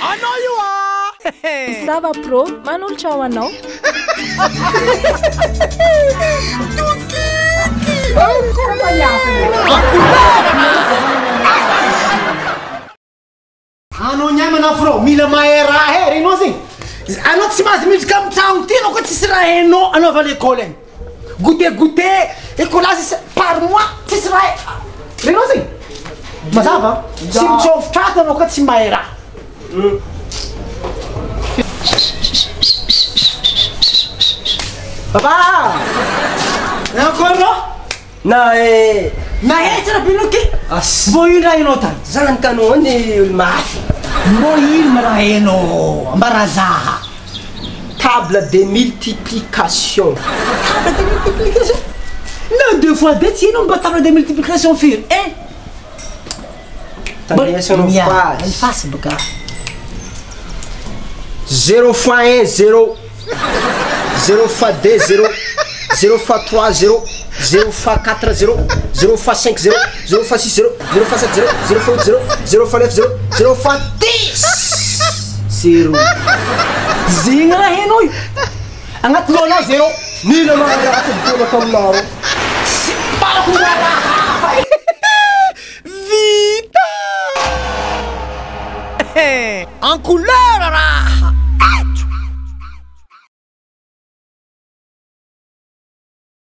Anao io Zava pro, manolotra ho anao. Anao nyamana fro, mila mahay raha he renao zegny. Anao tsy mahazo miditra amin'ny tragno ty anao koa tsisy raha hainao anaova l'école agny. Goûter écolage par mois tsisy raha renao zegny. Mazava tsy mitsôvitra ato anao koa tsy mahay raha. Papa! Encore no? Nahetsy raha binoky? Mbô ino raha hainao tany? Zany tanao ny olo mafy. Mbô ino raha hainao? Ambarazaha. Table de multiplication. Table de multiplication? Non, 2 fois 2 tsy hainao mba table de multiplication firy? Tandriasanao Ny fasy baka. 0 fois 1 0. 0 fois 2 0. 0 fois 3 0. 0 fois 4 0. 0 fois 5 0. 0 fois 6 0. 0 fois 7 0. 0 fois 8 0. 0 fois 9 0. 0 fois 10 0. Zegny raha hainao io. Agnaty lohanao 0. Mila magnaraky bolako aminao. Tsy parako raha hafa. Vita! En couleur raha.